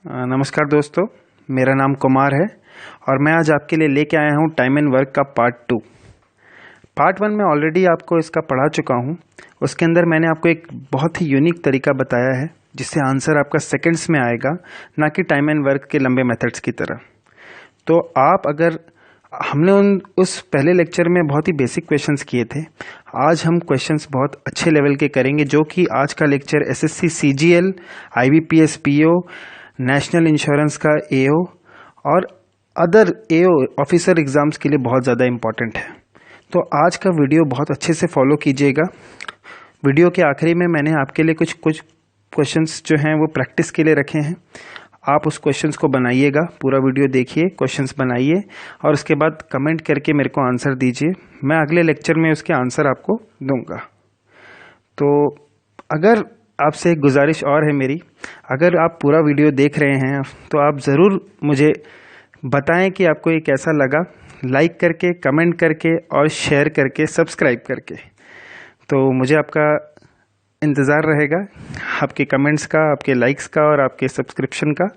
नमस्कार दोस्तों, मेरा नाम कुमार है और मैं आज आपके लिए लेके आया हूँ टाइम एंड वर्क का पार्ट 2। पार्ट 1 में ऑलरेडी आपको इसका पढ़ा चुका हूँ। उसके अंदर मैंने आपको एक बहुत ही यूनिक तरीका बताया है जिससे आंसर आपका सेकंड्स में आएगा, ना कि टाइम एंड वर्क के लंबे मेथड्स की तरह। तो आप अगर हमने उस पहले लेक्चर में बहुत ही बेसिक क्वेश्चंस किए थे, आज हम क्वेश्चंस बहुत अच्छे लेवल के करेंगे, जो कि आज का lecture SSC CGL, IBPS PO, national insurance का एओ और अदर एओ ऑफिसर एग्ज़ाम्स के लिए बहुत ज़्यादा इम्पॉर्टेंट है। तो आज का वीडियो बहुत अच्छे से फॉलो कीजिएगा। वीडियो के आखिरी में मैंने आपके लिए कुछ क्वेश्चंस जो हैं वो प्रैक्टिस के लिए रखे हैं। आप उस क्वेश्चंस को बनाइएगा, पूरा वीडियो देखिए, क्वेश्चंस बनाइए और उसके बाद कमेंट करके मेरे को आंसर दीजिए। मैं अगले लेक्चर में उसके आंसर आपको दूंगा। तो अगर आपसे एक गुजारिश और है मेरी, अगर आप पूरा वीडियो देख रहे हैं तो आप ज़रूर मुझे बताएं कि आपको ये कैसा लगा, लाइक करके, कमेंट करके और शेयर करके, सब्सक्राइब करके। तो मुझे आपका इंतज़ार रहेगा, आपके कमेंट्स का, आपके लाइक्स का और आपके सब्सक्रिप्शन का।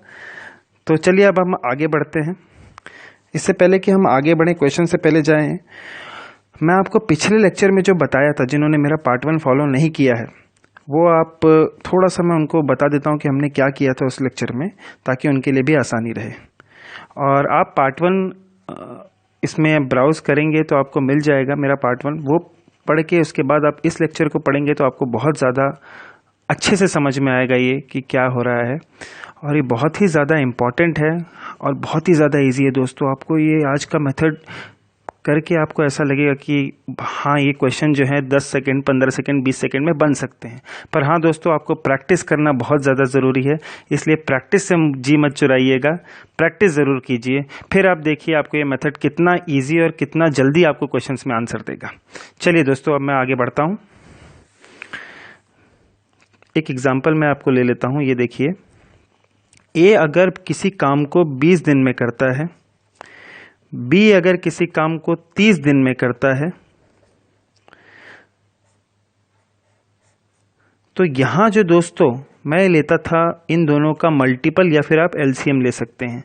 तो चलिए अब हम आगे बढ़ते हैं। इससे पहले कि हम आगे बढ़ें, क्वेश्चन से पहले जाएं, मैं आपको पिछले लेक्चर में जो बताया था, जिन्होंने मेरा पार्ट 1 फॉलो नहीं किया है, वो आप थोड़ा सा मैं उनको बता देता हूँ कि हमने क्या किया था उस लेक्चर में, ताकि उनके लिए भी आसानी रहे। और आप पार्ट 1 इसमें ब्राउज़ करेंगे तो आपको मिल जाएगा मेरा पार्ट 1। वो पढ़ के उसके बाद आप इस लेक्चर को पढ़ेंगे तो आपको बहुत ज़्यादा अच्छे से समझ में आएगा ये कि क्या हो रहा है। और ये बहुत ही ज़्यादा इम्पॉर्टेंट है और बहुत ही ज़्यादा ईजी है दोस्तों। आपको ये आज का मेथड करके आपको ऐसा लगेगा कि हाँ, ये क्वेश्चन जो है 10 सेकंड, 15 सेकंड, 20 सेकंड में बन सकते हैं। पर हाँ दोस्तों, आपको प्रैक्टिस करना बहुत ज़्यादा ज़रूरी है, इसलिए प्रैक्टिस से जी मत चुराइएगा, प्रैक्टिस ज़रूर कीजिए। फिर आप देखिए आपको ये मेथड कितना ईजी और कितना जल्दी आपको क्वेश्चंस में आंसर देगा। चलिए दोस्तों, अब मैं आगे बढ़ता हूँ। एक एग्जाम्पल मैं आपको ले लेता हूँ। ये देखिए, ए अगर किसी काम को 20 दिन में करता है, बी अगर किसी काम को 30 दिन में करता है, तो यहां जो दोस्तों मैं लेता था इन दोनों का मल्टीपल, या फिर आप एलसीएम ले सकते हैं।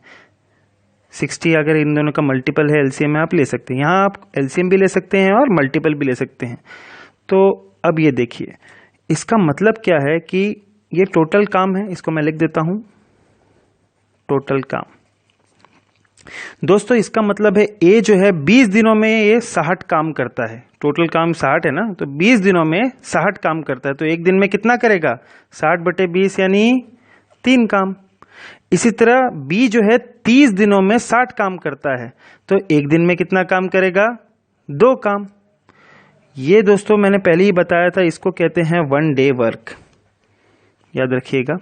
60 अगर इन दोनों का मल्टीपल है, एलसीएम आप ले सकते हैं। यहां आप एलसीएम भी ले सकते हैं और मल्टीपल भी ले सकते हैं। तो अब ये देखिए, इसका मतलब क्या है कि ये टोटल काम है। इसको मैं लिख देता हूं, टोटल काम। दोस्तों इसका मतलब है ए जो है 20 दिनों में ये 60 काम करता है। टोटल काम 60 है ना, तो 20 दिनों में 60 काम करता है। तो एक दिन में कितना करेगा? 60/20 यानी 3 काम। इसी तरह बी जो है 30 दिनों में 60 काम करता है, तो एक दिन में कितना काम करेगा? 2 काम। ये दोस्तों मैंने पहले ही बताया था, इसको कहते हैं 1 डे वर्क, याद रखिएगा।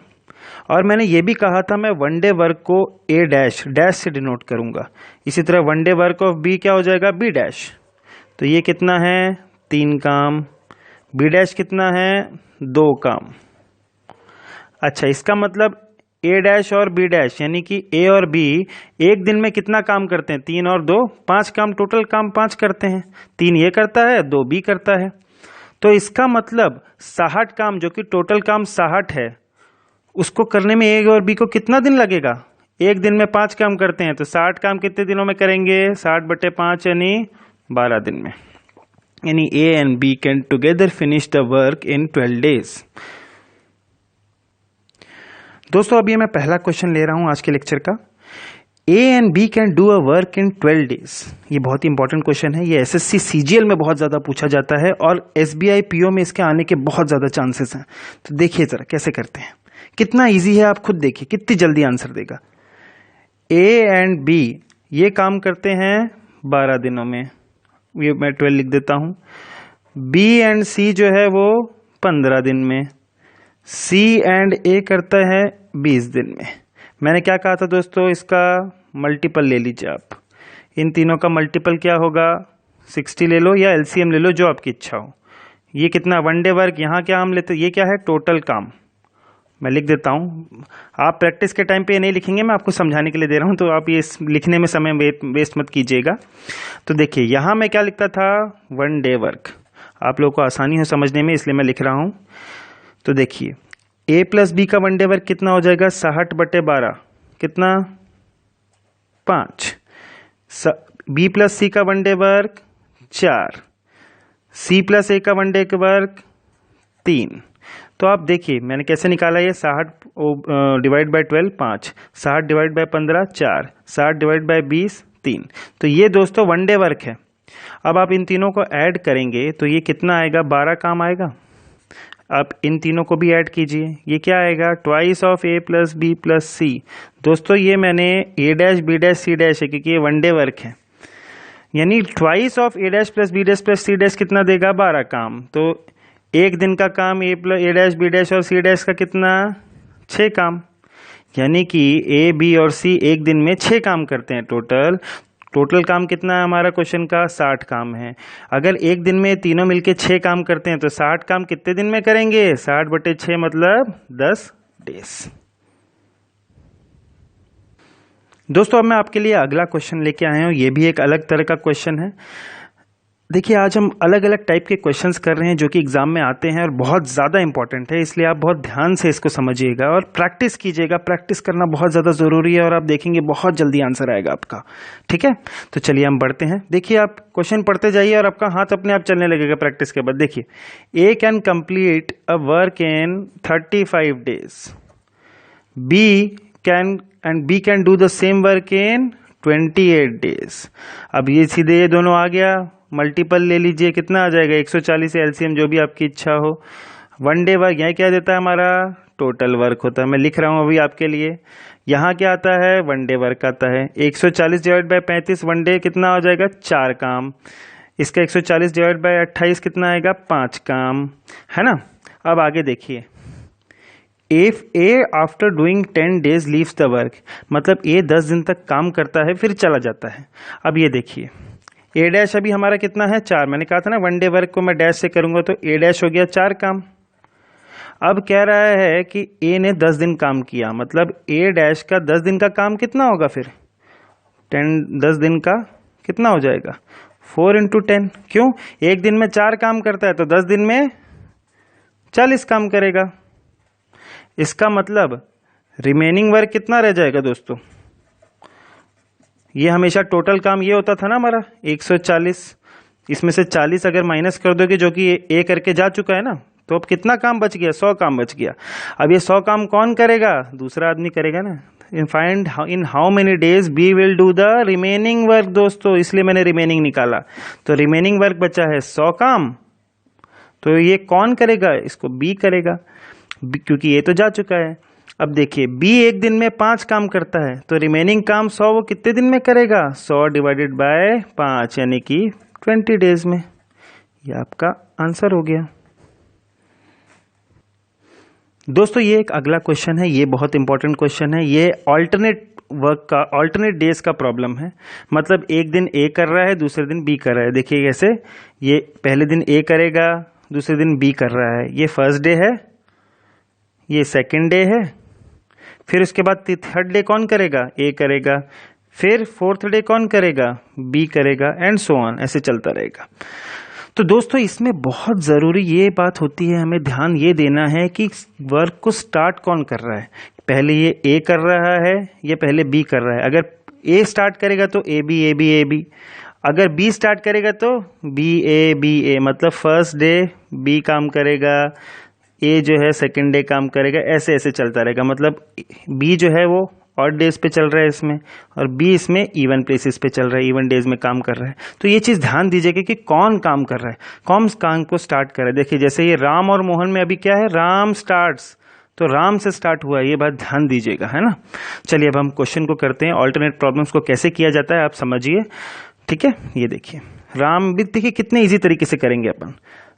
और मैंने ये भी कहा था मैं 1 डे वर्क को ए डैश से डिनोट करूंगा। इसी तरह 1 डे वर्क ऑफ बी क्या हो जाएगा? B dash. तो ये कितना है? 3 काम। बी डैश कितना है? 2 काम। अच्छा, इसका मतलब ए डैश और बी डैश यानी कि ए और बी एक दिन में कितना काम करते हैं? 3 और 2 5 काम। टोटल काम 5 करते हैं। 3 ये करता है, 2 बी करता है। तो इसका मतलब 60 काम, जो कि टोटल काम 60 है, उसको करने में ए और बी को कितना दिन लगेगा? एक दिन में 5 काम करते हैं, तो 60 काम कितने दिनों में करेंगे? 60/5 यानी 12 दिन में। यानी A and B can together finish the work in 12 days. दोस्तों अब ये मैं पहला क्वेश्चन ले रहा हूं आज के लेक्चर का। A and B can do a work in 12 days. ये बहुत ही इंपॉर्टेंट क्वेश्चन है। ये एसएससी सीजीएल में बहुत ज्यादा पूछा जाता है और एसबीआई पीओ में इसके आने के बहुत ज्यादा चांसेस हैं। तो देखिए जरा कैसे करते हैं, कितना इजी है, आप खुद देखिए कितनी जल्दी आंसर देगा। ए एंड बी ये काम करते हैं 12 दिनों में, ये मैं 12 लिख देता हूं। बी एंड सी जो है वो 15 दिन में। सी एंड ए करता है 20 दिन में। मैंने क्या कहा था दोस्तों? इसका मल्टीपल ले लीजिए आप। इन तीनों का मल्टीपल क्या होगा? 60 ले लो या एलसीएम ले लो, जो आपकी इच्छा हो। ये कितना? 1 डे वर्क। यहाँ क्या हम लेते, ये क्या है? टोटल काम। मैं लिख देता हूं। आप प्रैक्टिस के टाइम पे ये नहीं लिखेंगे, मैं आपको समझाने के लिए दे रहा हूं, तो आप ये लिखने में समय वेस्ट मत कीजिएगा। तो देखिए यहां मैं क्या लिखता था? 1 डे वर्क। आप लोगों को आसानी हो समझने में, इसलिए मैं लिख रहा हूं। तो देखिए ए प्लस बी का 1 डे वर्क कितना हो जाएगा? 60/12। कितना 5, बी प्लस सी का one day work 4, C plus A का वन डे वर्क 3। तो आप देखिए मैंने कैसे निकाला ये 60 divide by 12 5, 60 divide by 15 4, 60 divide by 20 3। तो ये दोस्तों वन डे वर्क है। अब आप इन तीनों को ऐड करेंगे तो ये कितना आएगा, 12 काम आएगा। आप इन तीनों को भी ऐड कीजिए, ये क्या आएगा, twice of A plus B plus C. दोस्तों ये मैंने A dash B dash C dash है क्योंकि ये वन डे वर्क है, यानी twice of A dash plus B dash plus C dash कितना देगा, 12 काम। तो एक दिन का काम A plus A dash B dash और सी डैश का कितना, 6 काम। यानी कि ए बी और सी एक दिन में 6 काम करते हैं टोटल काम कितना है हमारा क्वेश्चन का, 60 काम है। अगर एक दिन में तीनों मिलके 6 काम करते हैं तो 60 काम कितने दिन में करेंगे, 60/6 मतलब 10 डेज। दोस्तों अब मैं आपके लिए अगला क्वेश्चन लेके आया हूँ, ये भी एक अलग तरह का क्वेश्चन है। देखिए आज हम अलग अलग टाइप के क्वेश्चंस कर रहे हैं जो कि एग्जाम में आते हैं और बहुत ज़्यादा इंपॉर्टेंट है, इसलिए आप बहुत ध्यान से इसको समझिएगा और प्रैक्टिस कीजिएगा। प्रैक्टिस करना बहुत ज़्यादा ज़रूरी है और आप देखेंगे बहुत जल्दी आंसर आएगा आपका। ठीक है, तो चलिए हम बढ़ते हैं। देखिए आप क्वेश्चन पढ़ते जाइए और आपका हाथ अपने आप चलने लगेगा प्रैक्टिस के बाद। देखिए, A can complete a work in 35 days, B can do the same work in 28 days. अब ये सीधे ये दोनों आ गया, मल्टीपल ले लीजिए, कितना आ जाएगा 140 से एलसीएम जो भी आपकी इच्छा हो। वन डे वर्क यहाँ क्या देता है हमारा, टोटल वर्क होता है, मैं लिख रहा हूँ अभी आपके लिए। यहाँ क्या आता है, वन डे वर्क आता है। 140 डिवाइड बाय 35 वन डे कितना हो जाएगा, 4 काम। इसका 140 डिवाइड बाय 28 कितना आएगा, 5 काम, है ना। अब आगे देखिए, if A after doing 10 days leaves the work, मतलब ए 10 दिन तक काम करता है फिर चला जाता है। अब ये देखिए ए डैश अभी हमारा कितना है, 4। मैंने कहा था ना वन डे वर्क को मैं डैश से करूंगा तो ए डैश हो गया 4 काम। अब कह रहा है कि ए ने 10 दिन काम किया, मतलब ए डैश का 10 दिन का काम कितना होगा, फिर 10 दिन का कितना हो जाएगा, 4 × 10। क्यों, एक दिन में 4 काम करता है तो 10 दिन में 40 काम करेगा। इसका मतलब रिमेनिंग वर्क कितना रह जाएगा दोस्तों, ये हमेशा टोटल काम ये होता था ना हमारा 140, इसमें से 40 अगर माइनस कर दोगे जो कि ए करके जा चुका है ना, तो अब कितना काम बच गया, 100 काम बच गया। अब ये 100 काम कौन करेगा, दूसरा आदमी करेगा ना। Find in how many days B will do the remaining work दोस्तों, इसलिए मैंने रिमेनिंग निकाला। तो रिमेनिंग वर्क बचा है 100 काम, तो ये कौन करेगा, इसको बी करेगा क्योंकि ये तो जा चुका है। अब देखिए बी एक दिन में 5 काम करता है तो रिमेनिंग काम 100 वो कितने दिन में करेगा, 100 डिवाइडेड बाय 5 यानी कि 20 डेज में। ये आपका आंसर हो गया। दोस्तों ये एक अगला क्वेश्चन है, ये बहुत इंपॉर्टेंट क्वेश्चन है। ये ऑल्टरनेट वर्क का, ऑल्टरनेट डेज का प्रॉब्लम है। मतलब एक दिन ए कर रहा है दूसरे दिन बी कर रहा है। देखिए कैसे, ये पहले दिन ए करेगा दूसरे दिन बी कर रहा है, ये फर्स्ट डे है, ये सेकंड डे है, फिर उसके बाद थर्ड डे कौन करेगा, ए करेगा, फिर फोर्थ डे कौन करेगा, बी करेगा, एंड सो ऑन, ऐसे चलता रहेगा। तो दोस्तों इसमें बहुत ज़रूरी ये बात होती है, हमें ध्यान ये देना है कि वर्क को स्टार्ट कौन कर रहा है। पहले ये ए कर रहा है, ये पहले बी कर रहा है। अगर ए स्टार्ट करेगा तो A B A B A B, अगर बी स्टार्ट करेगा तो बी ए, मतलब फर्स्ट डे बी काम करेगा, ए जो है सेकंड डे काम करेगा, ऐसे ऐसे चलता रहेगा। मतलब बी जो है वो ऑड डेज पे चल रहा है इसमें, और बी इसमें इवन प्लेसेस पे चल रहा है, इवन डेज में काम कर रहा है। तो ये चीज़ ध्यान दीजिएगा कि कौन काम कर रहा है, कौन काम को स्टार्ट कर रहा है। देखिए जैसे ये राम और मोहन में अभी क्या है, राम स्टार्ट्स, तो राम से स्टार्ट हुआ है, ये बात ध्यान दीजिएगा, है ना। चलिए अब हम क्वेश्चन को करते हैं, ऑल्टरनेट प्रॉब्लम्स को कैसे किया जाता है आप समझिए। ठीक है, ये देखिए राम भी, देखिए कितने ईजी तरीके से करेंगे अपन।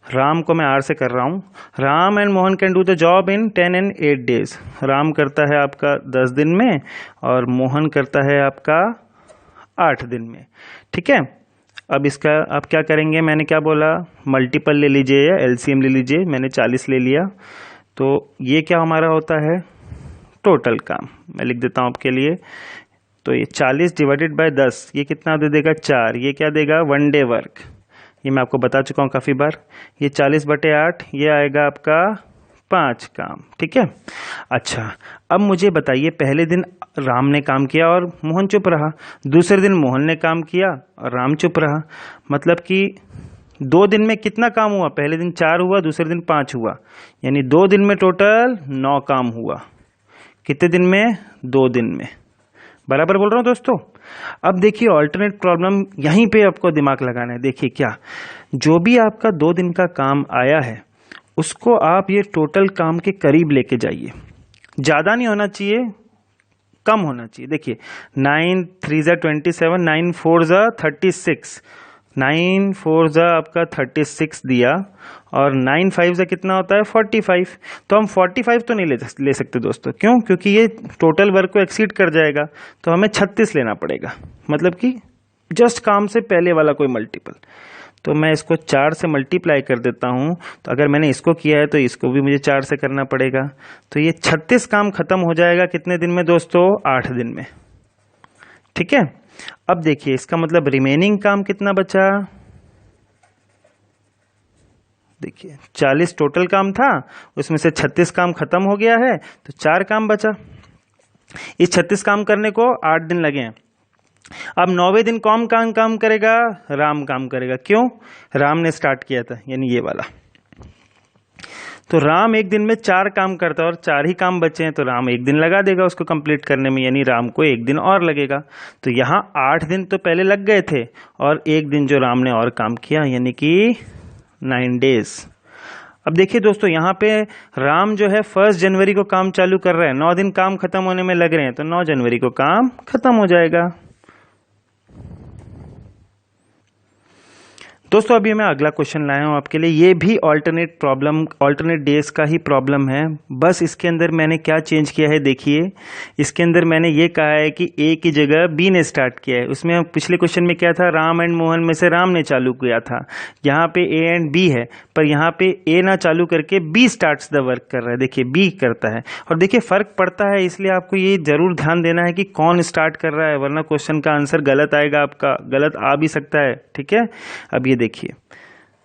राम को मैं आर से कर रहा हूँ। Ram and Mohan can do the job in 10 and 8 days। Ram करता है आपका 10 दिन में और मोहन करता है आपका 8 दिन में। ठीक है, अब इसका आप क्या करेंगे, मैंने क्या बोला, मल्टीपल ले लीजिए या एलसीएम ले लीजिए। मैंने 40 ले लिया, तो ये क्या हमारा होता है, टोटल काम। मैं लिख देता हूँ आपके लिए, तो ये 40 डिवाइडेड बाय 10 ये कितना दे देगा, 4। ये क्या देगा, वन डे वर्क, ये मैं आपको बता चुका हूँ काफ़ी बार। ये 40/8 ये आएगा आपका 5 काम, ठीक है। अच्छा, अब मुझे बताइए, पहले दिन राम ने काम किया और मोहन चुप रहा, दूसरे दिन मोहन ने काम किया और राम चुप रहा, मतलब कि 2 दिन में कितना काम हुआ? पहले दिन 4 हुआ, दूसरे दिन 5 हुआ, यानी 2 दिन में टोटल 9 काम हुआ। कितने दिन में? 2 दिन में। बराबर बोल रहा हूं दोस्तों। अब देखिए ऑल्टरनेट प्रॉब्लम, यहीं पे आपको दिमाग लगाना है। देखिए क्या, जो भी आपका 2 दिन का काम आया है उसको आप ये टोटल काम के करीब लेके जाइए। ज्यादा नहीं होना चाहिए, कम होना चाहिए। देखिए 9 3 ज़ा 27, 9 4 ज़ा 36, 9 4 ज़ा आपका 36 दिया और 9 5 ज़ा कितना होता है? 45। तो हम 45 तो नहीं ले सकते दोस्तों। क्यों? क्योंकि ये टोटल वर्क को एक्सीड कर जाएगा, तो हमें 36 लेना पड़ेगा, मतलब कि जस्ट काम से पहले वाला कोई मल्टीपल। तो मैं इसको 4 से मल्टीप्लाई कर देता हूं, तो अगर मैंने इसको किया है तो इसको भी मुझे 4 से करना पड़ेगा। तो ये 36 काम खत्म हो जाएगा कितने दिन में दोस्तों? 8 दिन में, ठीक है। अब देखिए इसका मतलब रिमेनिंग काम कितना बचा? देखिए 40 टोटल काम था, उसमें से 36 काम खत्म हो गया है, तो 4 काम बचा। इस 36 काम करने को 8 दिन लगे हैं। अब 9वें दिन कौन काम करेगा? राम काम करेगा। क्यों? राम ने स्टार्ट किया था, यानी ये वाला। तो राम एक दिन में 4 काम करता है और 4 ही काम बचे हैं, तो राम 1 दिन लगा देगा उसको कंप्लीट करने में, यानी राम को 1 दिन और लगेगा। तो यहाँ 8 दिन तो पहले लग गए थे और 1 दिन जो राम ने और काम किया, यानी कि 9 डेज। अब देखिए दोस्तों, यहाँ पे राम जो है 1 जनवरी को काम चालू कर रहा है, 9 दिन काम खत्म होने में लग रहे हैं, तो 9 जनवरी को काम खत्म हो जाएगा। दोस्तों अभी मैं अगला क्वेश्चन लाया हूं आपके लिए। ये भी ऑल्टरनेट प्रॉब्लम, ऑल्टरनेट डेज का ही प्रॉब्लम है, बस इसके अंदर मैंने क्या चेंज किया है देखिए। इसके अंदर मैंने ये कहा है कि ए की जगह बी ने स्टार्ट किया है। उसमें पिछले क्वेश्चन में क्या था? राम एंड मोहन में से राम ने चालू किया था। यहाँ पे ए एंड बी है, पर यहाँ पे ए ना चालू करके बी स्टार्ट्स द वर्क कर रहा है। देखिए बी करता है, और देखिए फर्क पड़ता है, इसलिए आपको ये जरूर ध्यान देना है कि कौन स्टार्ट कर रहा है, वरना क्वेश्चन का आंसर गलत आएगा, आपका गलत आ भी सकता है, ठीक है। अब ये देखिए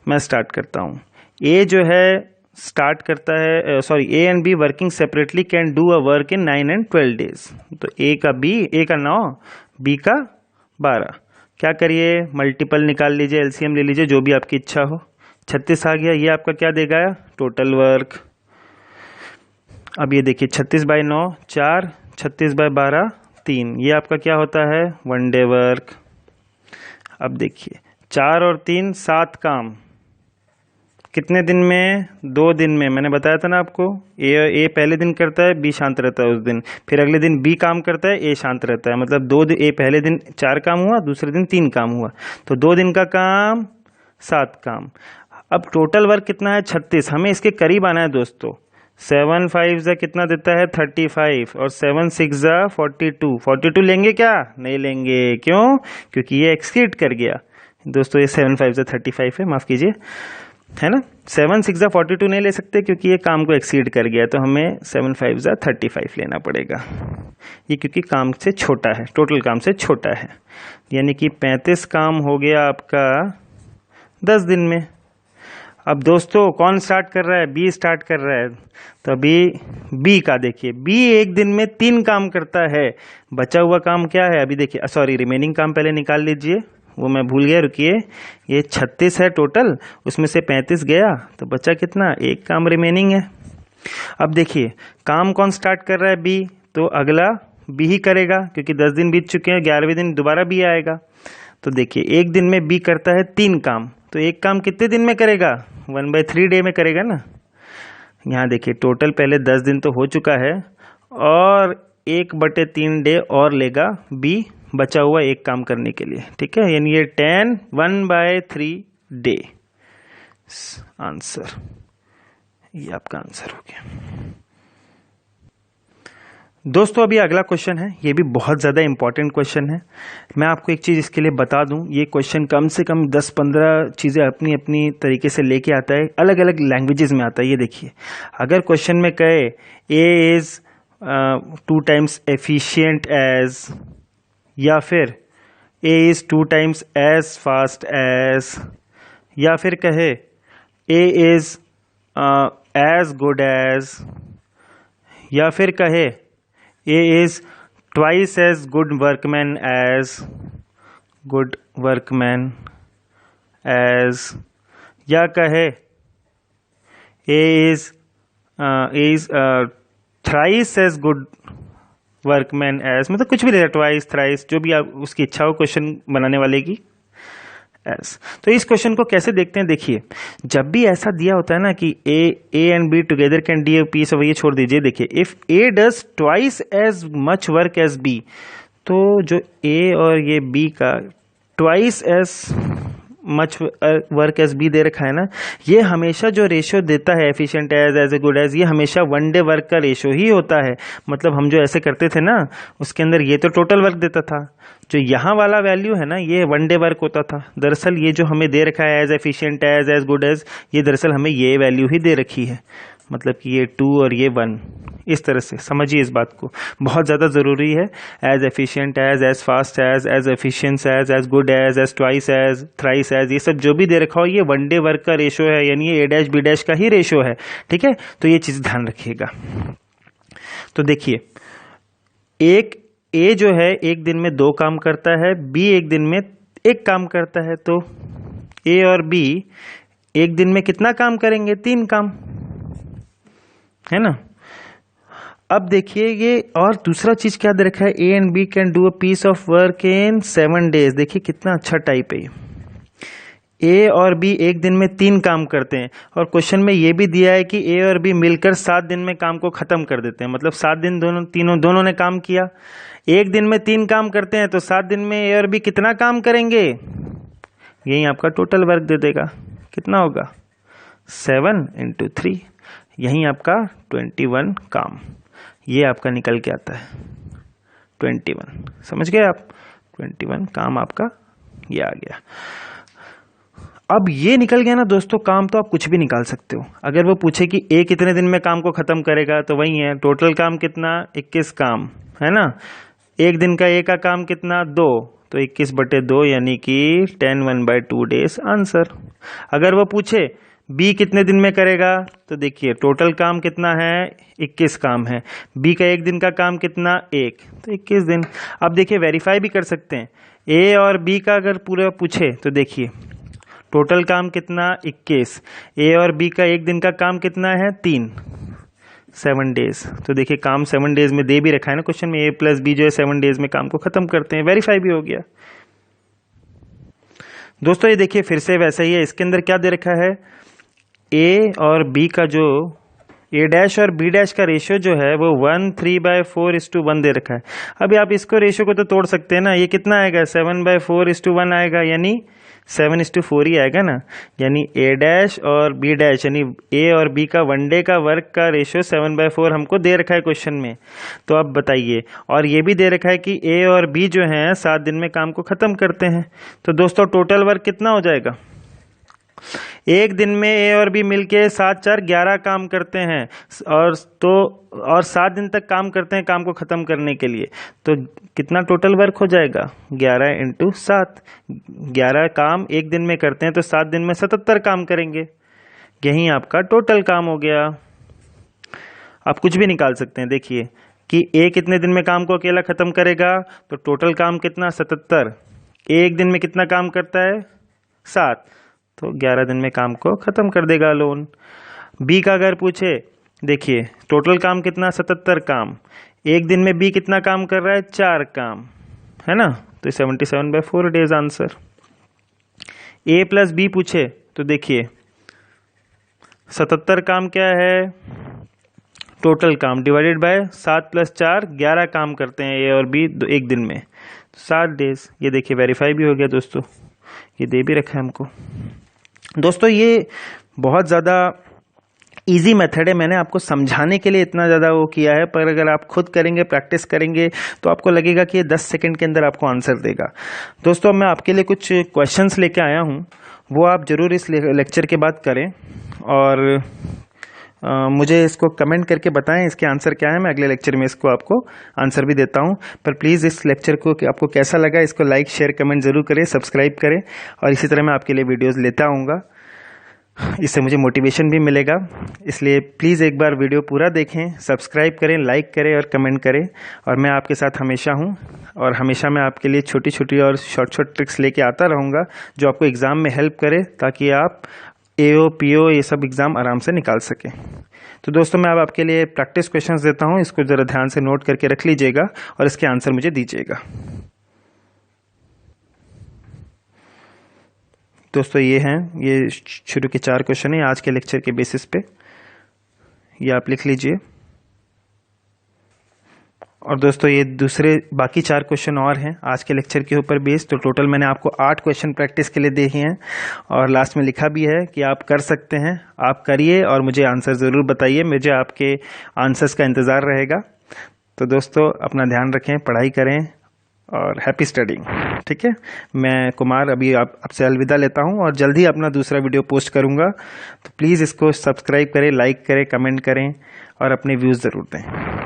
मैं स्टार्ट करता हूं। ए जो है स्टार्ट करता है, sorry, A and be working separately can do a work in 9 and 12 days. तो ए का 9, बी का 12। क्या करिए? मल्टीपल निकाल लीजिए, एलसीएम ले लीजिए, जो भी आपकी इच्छा हो। 36 आ गया, ये आपका क्या देगा? Total work. अब ये देखिए 36 बाय 9 4, 36 बाय 12 3, ये आपका क्या होता है? 1 डे वर्क। अब देखिए 4 और 3 7 काम कितने दिन में? 2 दिन में। मैंने बताया था ना आपको, ए पहले दिन करता है, बी शांत रहता है उस दिन, फिर अगले दिन बी काम करता है, ए शांत रहता है। मतलब ए पहले दिन 4 काम हुआ, दूसरे दिन 3 काम हुआ, तो 2 दिन का काम 7 काम। अब टोटल वर्क कितना है? 36। हमें इसके करीब आना है दोस्तों। 7 5 ज़ा कितना देता है? 35, और 7 6 ज़ा 42। 42 लेंगे क्या? नहीं लेंगे। क्यों? क्योंकि ये एक्सीड कर गया दोस्तों। ये 7 5 ज़ा 35 है, माफ कीजिए, है ना। 7 6 ज़ा 42 नहीं ले सकते क्योंकि ये काम को एक्सीड कर गया, तो हमें 7 5 ज़ा 35 लेना पड़ेगा। ये क्योंकि काम से छोटा है, टोटल काम से छोटा है, यानी कि 35 काम हो गया आपका 10 दिन में। अब दोस्तों कौन स्टार्ट कर रहा है? बी स्टार्ट कर रहा है। तो अभी बी का देखिए, बी एक दिन में 3 काम करता है। बचा हुआ काम क्या है? अभी देखिए, सॉरी, रिमेनिंग काम पहले निकाल लीजिए, वो मैं भूल गया, रुकिए। ये 36 है टोटल, उसमें से 35 गया, तो बचा कितना? 1 काम रिमेनिंग है। अब देखिए काम कौन स्टार्ट कर रहा है? बी। तो अगला बी ही करेगा, क्योंकि 10 दिन बीत चुके हैं, 11वें दिन दोबारा बी आएगा। तो देखिए एक दिन में बी करता है 3 काम, तो 1 काम कितने दिन में करेगा? 1/3 डे में करेगा ना। यहाँ देखिए टोटल पहले 10 दिन तो हो चुका है, और 1/3 डे और लेगा बी, बचा हुआ 1 काम करने के लिए, ठीक है। यानी ये 1/3 डे आंसर, ये आपका आंसर हो गया। दोस्तों अभी अगला क्वेश्चन है, ये भी बहुत ज़्यादा इंपॉर्टेंट क्वेश्चन है। मैं आपको एक चीज़ इसके लिए बता दूं, ये क्वेश्चन कम से कम 10-15 चीज़ें अपनी अपनी तरीके से लेके आता है, अलग अलग लैंग्वेजेस में आता है। ये देखिए, अगर क्वेश्चन में कहे A is 2 times efficient as, या फिर A is 2 times as fast as, या फिर कहे A is as good as, या फिर कहे A is twice as good workman as, या कहे A is thrice as good workman as, मतलब कुछ भी रहेगा, ट्वाइस थ्राइस, जो भी आप उसकी इच्छा हो क्वेश्चन बनाने वाले की, एस। तो इस क्वेश्चन को कैसे देखते हैं, देखिए जब भी ऐसा दिया होता है ना कि A and B together can do a piece of, ये छोड़ दीजिए, देखिए if A does twice as much work as B, तो जो ए और ये बी का twice as much work as B दे रखा है ना, ये हमेशा जो रेशियो देता है efficient as A good as, ये हमेशा वन डे वर्क का रेशियो ही होता है। मतलब हम जो ऐसे करते थे ना, उसके अंदर ये तो टोटल वर्क देता था, जो यहाँ वाला वैल्यू है ना, ये वन डे वर्क होता था। दरअसल ये जो हमें दे रखा है as efficient as good as, ये दरअसल हमें ये वैल्यू ही दे रखी है, मतलब कि ये 2 और ये 1, इस तरह से समझिए इस बात को, बहुत ज़्यादा ज़रूरी है। As efficient as fast as efficient as good as twice as, thrice as, ये सब जो भी दे रखा हो ये वन डे वर्क का रेशियो है, यानी ये ए डैश बी डैश का ही रेशियो है, ठीक है। तो ये चीज़ ध्यान रखिएगा। तो देखिए एक ए जो है एक दिन में 2 काम करता है, बी एक दिन में 1 काम करता है, तो ए और बी एक दिन में कितना काम करेंगे, 3 काम, है ना। अब देखिए ये और दूसरा चीज क्या दे रखा है, A and B can do a piece of work in 7 days। देखिए कितना अच्छा टाइप है ये। ए और बी एक दिन में 3 काम करते हैं, और क्वेश्चन में ये भी दिया है कि ए और बी मिलकर 7 दिन में काम को खत्म कर देते हैं, मतलब 7 दिन दोनों ने काम किया। एक दिन में 3 काम करते हैं, तो 7 दिन में ए और बी कितना काम करेंगे, यही आपका टोटल वर्क दे देगा, कितना होगा 7 × 3, यही आपका 21 काम, ये आपका निकल के आता है 21, समझ गए आप, 21 काम आपका ये आ गया। अब ये निकल गया ना दोस्तों काम, तो आप कुछ भी निकाल सकते हो। अगर वो पूछे कि ए कितने दिन में काम को खत्म करेगा, तो वही है टोटल काम कितना, 21 काम, है ना। एक दिन का ए का काम कितना, 2, तो 21/2 यानी कि 10 1/2 days आंसर। अगर वो पूछे बी कितने दिन में करेगा, तो देखिए टोटल काम कितना है, 21 काम है, बी का एक दिन का काम कितना, 1, तो 21 दिन। अब देखिए वेरीफाई भी कर सकते हैं, ए और बी का अगर पूरा पूछे तो देखिए टोटल काम कितना 21, ए और बी का एक दिन का काम कितना है 3, 7 days। तो देखिए काम 7 days में दे भी रखा है ना क्वेश्चन में, ए प्लस बी जो है 7 days में काम को खत्म करते हैं, वेरीफाई भी हो गया। दोस्तों ये देखिए फिर से वैसा ही है, इसके अंदर क्या दे रखा है, ए और बी का जो ए डैश और बी डैश का रेशियो जो है वो 1/3/4 दे रखा है। अभी आप इसको रेशियो को तो तोड़ सकते हैं ना, ये कितना आएगा 7/4 आएगा, यानी 7:4 ही आएगा ना, यानी ए डैश और बी डैश यानी ए और बी का वन डे का वर्क का रेशियो 7/4 हमको दे रखा है क्वेश्चन में। तो अब बताइए, और ये भी दे रखा है कि ए और बी जो हैं 7 दिन में काम को खत्म करते हैं, तो दोस्तों टोटल वर्क कितना हो जाएगा, एक दिन में ए और बी मिलके 7 4 11 काम करते हैं, और 7 दिन तक काम करते हैं काम को खत्म करने के लिए, तो कितना टोटल वर्क हो जाएगा 11 × 7, 11 काम एक दिन में करते हैं, तो 7 दिन में 77 काम करेंगे, यही आपका टोटल काम हो गया। आप कुछ भी निकाल सकते हैं, देखिए कि ए कितने दिन में काम को अकेला खत्म करेगा, तो टोटल काम कितना 77, एक दिन में कितना काम करता है 7, तो 11 दिन में काम को खत्म कर देगा लोन। बी का अगर पूछे, देखिए टोटल काम कितना 77 काम, एक दिन में बी कितना काम कर रहा है 4 काम, है ना, तो 77/4 days आंसर। ए प्लस बी पूछे तो देखिए 77 काम क्या है, टोटल काम डिवाइडेड बाय 7 + 4 11 काम करते हैं ए और बी एक दिन में, 7 days। ये देखिए वेरीफाई भी हो गया दोस्तों, ये दे भी रखा है हमको। दोस्तों ये बहुत ज़्यादा इजी मेथड है, मैंने आपको समझाने के लिए इतना ज़्यादा वो किया है, पर अगर आप खुद करेंगे प्रैक्टिस करेंगे तो आपको लगेगा कि ये 10 सेकंड के अंदर आपको आंसर देगा। दोस्तों मैं आपके लिए कुछ क्वेश्चंस लेके आया हूँ, वो आप ज़रूर इस लेक्चर के बाद करें, और मुझे इसको कमेंट करके बताएं इसके आंसर क्या है, मैं अगले लेक्चर में इसको आपको आंसर भी देता हूं। पर प्लीज़ इस लेक्चर को आपको कैसा लगा इसको लाइक शेयर कमेंट ज़रूर करें, सब्सक्राइब करें, और इसी तरह मैं आपके लिए वीडियोस लेता आऊँगा। इससे मुझे मोटिवेशन भी मिलेगा। इसलिए प्लीज़ एक बार वीडियो पूरा देखें, सब्सक्राइब करें, लाइक करें और कमेंट करें। और मैं आपके साथ हमेशा हूँ और हमेशा मैं आपके लिए छोटी छोटी और शॉर्ट ट्रिक्स लेके आता रहूँगा जो आपको एग्ज़ाम में हेल्प करे, ताकि आप AO PO ये सब एग्ज़ाम आराम से निकाल सकें। तो दोस्तों, मैं अब आपके लिए प्रैक्टिस क्वेश्चंस देता हूँ, इसको ज़रा ध्यान से नोट करके रख लीजिएगा और इसके आंसर मुझे दीजिएगा। दोस्तों, ये शुरू के 4 क्वेश्चन हैं आज के लेक्चर के बेसिस पे, ये आप लिख लीजिए। और दोस्तों, ये दूसरे बाकी 4 क्वेश्चन और हैं आज के लेक्चर के ऊपर बेस्ड। तो टोटल मैंने आपको 8 क्वेश्चन प्रैक्टिस के लिए दिए हैं और लास्ट में लिखा भी है कि आप कर सकते हैं। आप करिए और मुझे आंसर ज़रूर बताइए, मुझे आपके आंसर्स का इंतज़ार रहेगा। तो दोस्तों, अपना ध्यान रखें, पढ़ाई करें और हैप्पी स्टडिंग। ठीक है, मैं कुमार अभी आपसे अलविदा लेता हूं और जल्दी अपना दूसरा वीडियो पोस्ट करूंगा। तो प्लीज़ इसको सब्सक्राइब करें, लाइक करें, कमेंट करें और अपने व्यूज़ ज़रूर दें।